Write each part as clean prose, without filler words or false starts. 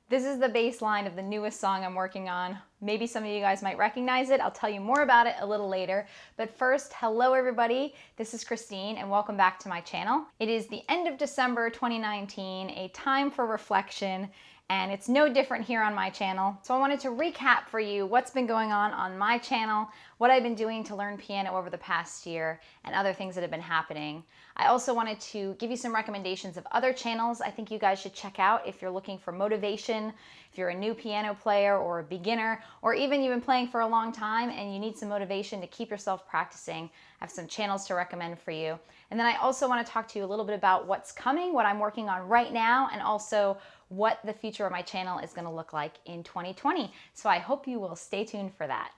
This is the bass line of the newest song I'm working on. Maybe some of you guys might recognize it. I'll tell you more about it a little later. But first, hello everybody. This is Christine and welcome back to my channel. It is the end of December 2019, a time for reflection, and it's no different here on my channel. So I wanted to recap for you what's been going on my channel, what I've been doing to learn piano over the past year, and other things that have been happening. I also wanted to give you some recommendations of other channels I think you guys should check out if you're looking for motivation, if you're a new piano player or a beginner, or even you've been playing for a long time and you need some motivation to keep yourself practicing. I have some channels to recommend for you. And then I also want to talk to you a little bit about what's coming, what I'm working on right now, and also what the future of my channel is going to look like in 2020. So I hope you will stay tuned for that.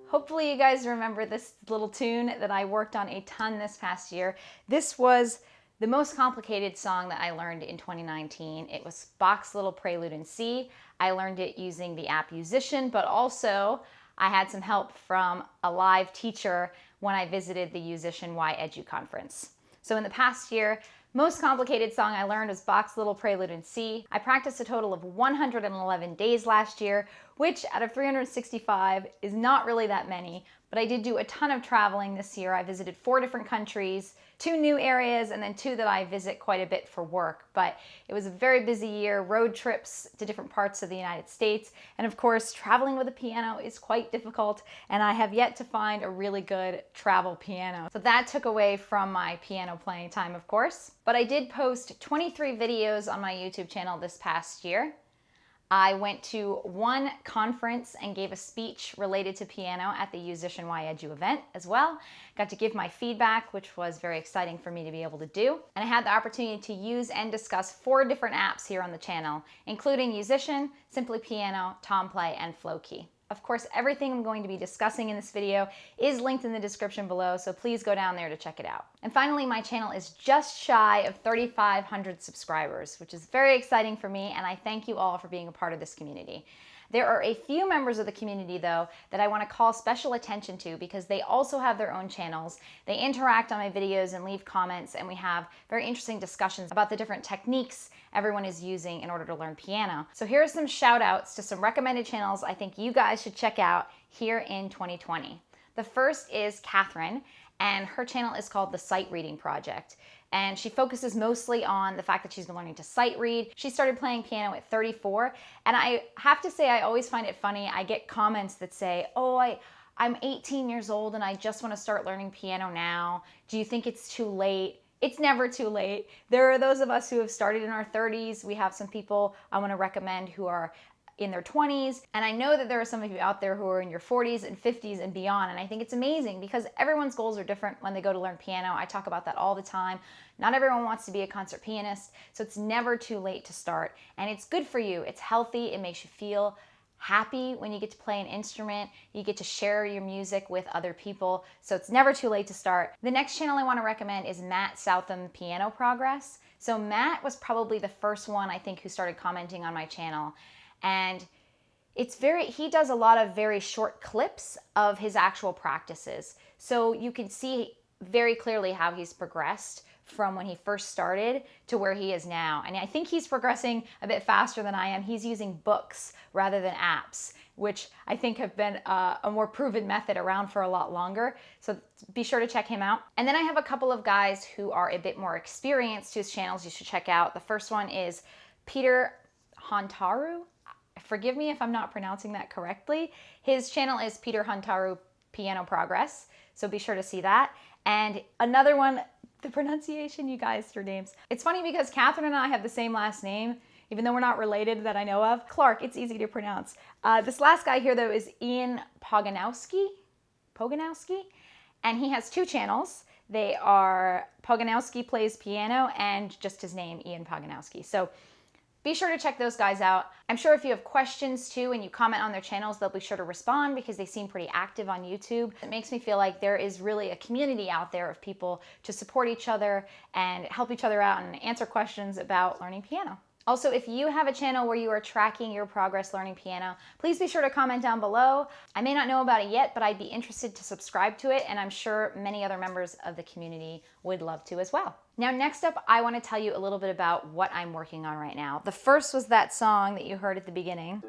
Hopefully you guys remember this little tune that I worked on a ton this past year. This was the most complicated song that I learned in 2019. It was Bach's Little Prelude in C. I learned it using the app Yousician, but also I had some help from a live teacher when I visited the Yousician Y Edu conference. So in the past year, most complicated song I learned was Bach's Little Prelude in C. I practiced a total of 111 days last year, which out of 365 is not really that many, but I did do a ton of traveling this year. I visited 4 different countries, 2 new areas, and then 2 that I visit quite a bit for work. But it was a very busy year, road trips to different parts of the United States. And of course, traveling with a piano is quite difficult, and I have yet to find a really good travel piano. So that took away from my piano playing time, of course. But I did post 23 videos on my YouTube channel this past year. I went to 1 conference and gave a speech related to piano at the Yousician Y Edu event as well. Got to give my feedback, which was very exciting for me to be able to do. And I had the opportunity to use and discuss 4 different apps here on the channel, including Yousician, Simply Piano, Tomplay, and Flowkey. Of course, everything I'm going to be discussing in this video is linked in the description below, so please go down there to check it out. And finally, my channel is just shy of 3,500 subscribers, which is very exciting for me, and I thank you all for being a part of this community. There are a few members of the community, though, that I want to call special attention to because they also have their own channels. They interact on my videos and leave comments, and we have very interesting discussions about the different techniques everyone is using in order to learn piano. So here are some shout outs to some recommended channels I think you guys should check out here in 2020. The first is Catherine, and her channel is called The Sight Reading Project. And she focuses mostly on the fact that she's been learning to sight read. She started playing piano at 34, and I have to say I always find it funny. I get comments that say, oh, I'm 18 years old and I just want to start learning piano now. Do you think it's too late? It's never too late. There are those of us who have started in our 30s. We have some people I want to recommend who are in their 20s. And I know that there are some of you out there who are in your 40s and 50s and beyond. And I think it's amazing because everyone's goals are different when they go to learn piano. I talk about that all the time. Not everyone wants to be a concert pianist, so it's never too late to start. And it's good for you. It's healthy. It makes you feel happy when you get to play an instrument. You get to share your music with other people. So it's never too late to start. The next channel I want to recommend is Matt Southam Piano Progress. So Matt was probably the first one I think who started commenting on my channel. And he does a lot of very short clips of his actual practices. So you can see very clearly how he's progressed from when he first started to where he is now. And I think he's progressing a bit faster than I am. He's using books rather than apps, which I think have been a more proven method around for a lot longer. So be sure to check him out. And then I have a couple of guys who are a bit more experienced whose channels you should check out. The first one is Peter Hontaru. Forgive me if I'm not pronouncing that correctly. His channel is Peter Hontaru Piano Progress, so be sure to see that. And another one, the pronunciation, you guys, their names. It's funny because Catherine and I have the same last name, even though we're not related that I know of. Clark, it's easy to pronounce. This last guy here, though, is Ian Poganowski, and he has 2 channels. They are Poganowski Plays Piano and just his name, Ian Poganowski. So be sure to check those guys out. I'm sure if you have questions too and you comment on their channels, they'll be sure to respond because they seem pretty active on YouTube. It makes me feel like there is really a community out there of people to support each other and help each other out and answer questions about learning piano. Also, if you have a channel where you are tracking your progress learning piano, please be sure to comment down below. I may not know about it yet, but I'd be interested to subscribe to it, and I'm sure many other members of the community would love to as well. Now, next up, I want to tell you a little bit about what I'm working on right now. The first was that song that you heard at the beginning.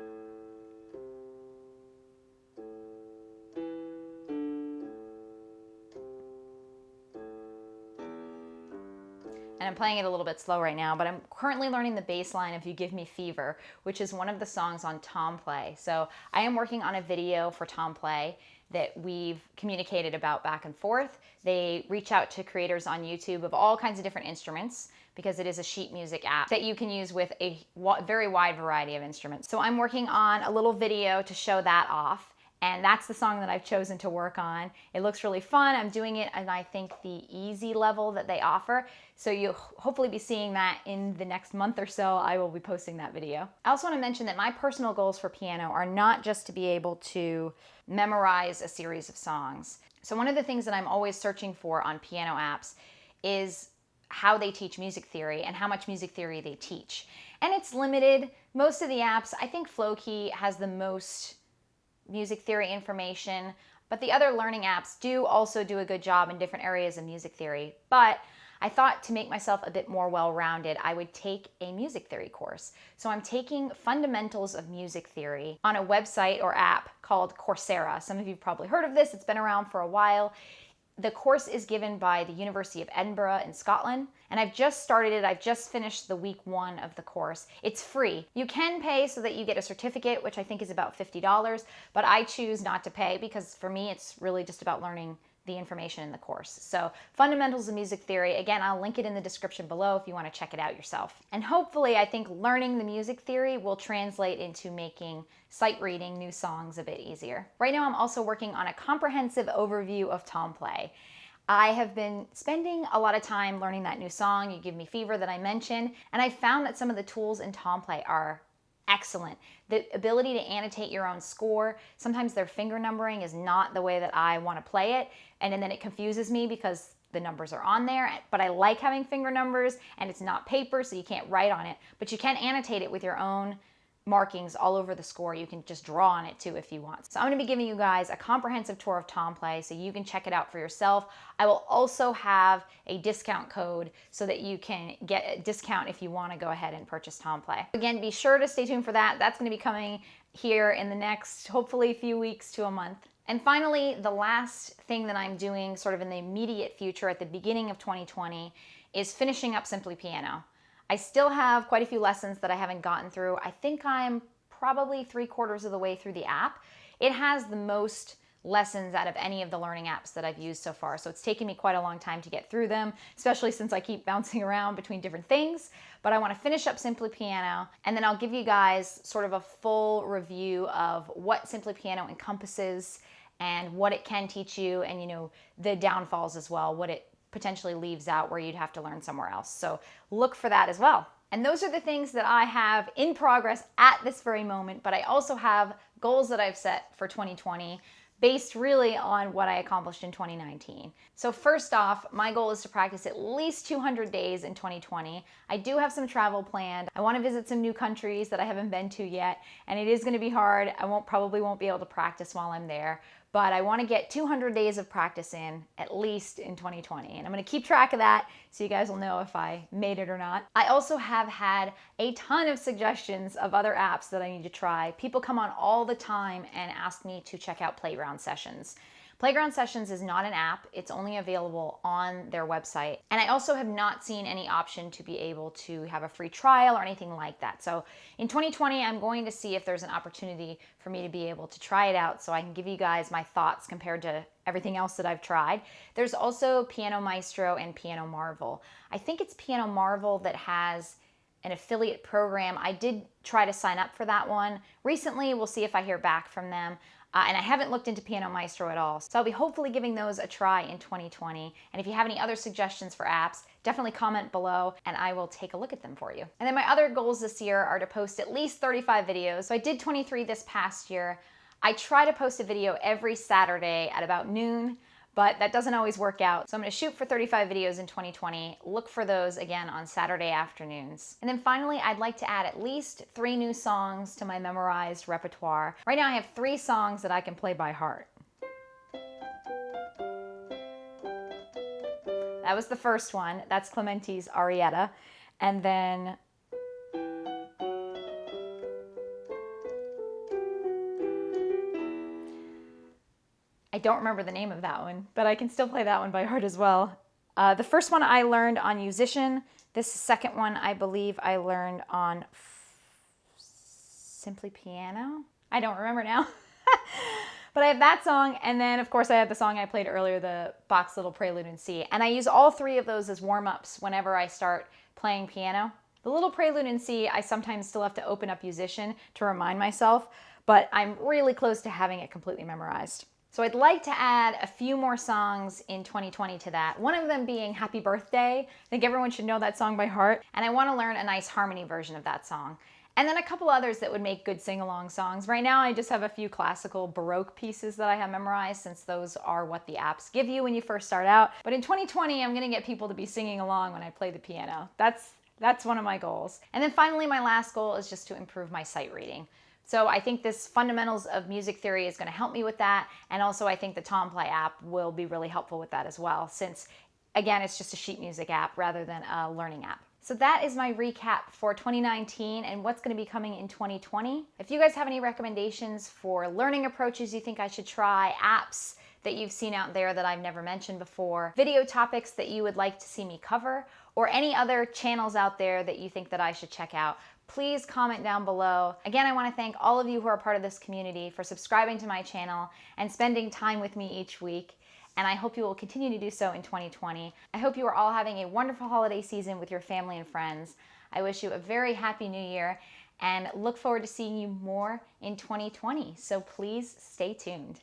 And I'm playing it a little bit slow right now, but I'm currently learning the bass line of You Give Me Fever, which is one of the songs on Tomplay. So I am working on a video for Tomplay that we've communicated about back and forth. They reach out to creators on YouTube of all kinds of different instruments because it is a sheet music app that you can use with a very wide variety of instruments. So I'm working on a little video to show that off. And that's the song that I've chosen to work on. It looks really fun. I'm doing it and I think the easy level that they offer. So you'll hopefully be seeing that in the next month or so. I will be posting that video. I also want to mention that my personal goals for piano are not just to be able to memorize a series of songs. So one of the things that I'm always searching for on piano apps is how they teach music theory and how much music theory they teach. And it's limited. Most of the apps, I think flowkey has the most music theory information, but the other learning apps do also do a good job in different areas of music theory. But I thought to make myself a bit more well-rounded, I would take a music theory course. So I'm taking Fundamentals of Music Theory on a website or app called Coursera. Some of you have probably heard of this. It's been around for a while. The course is given by the University of Edinburgh in Scotland, and I've just started it. I've just finished the week 1 of the course. It's free. You can pay so that you get a certificate, which I think is about $50, but I choose not to pay because for me, it's really just about learning the information in the course. So Fundamentals of Music Theory, again, I'll link it in the description below if you want to check it out yourself. And hopefully, I think learning the music theory will translate into making sight reading new songs a bit easier. Right now, I'm also working on a comprehensive overview of Tomplay. I have been spending a lot of time learning that new song, You Give Me Fever, that I mentioned, and I found that some of the tools in Tomplay are excellent. The ability to annotate your own score, sometimes their finger numbering is not the way that I want to play it, and then it confuses me because the numbers are on there, but I like having finger numbers and it's not paper, so you can't write on it, but you can annotate it with your own markings all over the score. You can just draw on it too if you want. So I'm going to be giving you guys a comprehensive tour of Tomplay so you can check it out for yourself. I will also have a discount code so that you can get a discount if you want to go ahead and purchase Tomplay. Again, be sure to stay tuned for that. That's going to be coming here in the next, hopefully, few weeks to a month. And finally, the last thing that I'm doing sort of in the immediate future at the beginning of 2020 is finishing up Simply Piano. I still have quite a few lessons that I haven't gotten through. I think I'm probably 3/4 of the way through the app. It has the most lessons out of any of the learning apps that I've used so far. So it's taken me quite a long time to get through them, especially since I keep bouncing around between different things. But I want to finish up Simply Piano, and then I'll give you guys sort of a full review of what Simply Piano encompasses and what it can teach you, and the downfalls as well, what it potentially leaves out where you'd have to learn somewhere else. So look for that as well. And those are the things that I have in progress at this very moment, but I also have goals that I've set for 2020 based really on what I accomplished in 2019. So first off, my goal is to practice at least 200 days in 2020. I do have some travel planned. I want to visit some new countries that I haven't been to yet, and it is going to be hard. I probably won't be able to practice while I'm there, but I want to get 200 days of practice in at least in 2020. And I'm going to keep track of that so you guys will know if I made it or not. I also have had a ton of suggestions of other apps that I need to try. People come on all the time and ask me to check out Playground Sessions. Playground Sessions is not an app. It's only available on their website. And I also have not seen any option to be able to have a free trial or anything like that. So in 2020, I'm going to see if there's an opportunity for me to be able to try it out so I can give you guys my thoughts compared to everything else that I've tried. There's also Piano Maestro and Piano Marvel. I think it's Piano Marvel that has an affiliate program. I did try to sign up for that one recently. We'll see if I hear back from them. And I haven't looked into Piano Maestro at all. So I'll be hopefully giving those a try in 2020. And if you have any other suggestions for apps, definitely comment below and I will take a look at them for you. And then my other goals this year are to post at least 35 videos. So I did 23 this past year. I try to post a video every Saturday at about noon, but that doesn't always work out. So I'm gonna shoot for 35 videos in 2020. Look for those again on Saturday afternoons. And then finally, I'd like to add at least 3 new songs to my memorized repertoire. Right now I have 3 songs that I can play by heart. That was the first one. That's Clementi's Arietta. And then I don't remember the name of that one, but I can still play that one by heart as well. The first one I learned on Yousician. This second one I believe I learned on Simply Piano. I don't remember now. But I have that song, and then of course I had the song I played earlier, the Bach's Little Prelude in C. And I use all 3 of those as warm-ups whenever I start playing piano. The Little Prelude in C, I sometimes still have to open up Yousician to remind myself, but I'm really close to having it completely memorized. So I'd like to add a few more songs in 2020 to that. One of them being Happy Birthday. I think everyone should know that song by heart, and I want to learn a nice harmony version of that song. And then a couple others that would make good sing-along songs. Right now I just have a few classical Baroque pieces that I have memorized, since those are what the apps give you when you first start out. But in 2020, I'm gonna get people to be singing along when I play the piano. That's one of my goals. And then finally, my last goal is just to improve my sight reading. So I think this Fundamentals of Music Theory is gonna help me with that. And also I think the Tomplay app will be really helpful with that as well, since again, it's just a sheet music app rather than a learning app. So that is my recap for 2019 and what's going to be coming in 2020. If you guys have any recommendations for learning approaches you think I should try, apps that you've seen out there that I've never mentioned before, video topics that you would like to see me cover, or any other channels out there that you think that I should check out, please comment down below. Again, I want to thank all of you who are part of this community for subscribing to my channel and spending time with me each week. And I hope you will continue to do so in 2020. I hope you are all having a wonderful holiday season with your family and friends. I wish you a very happy new year and look forward to seeing you more in 2020. So please stay tuned.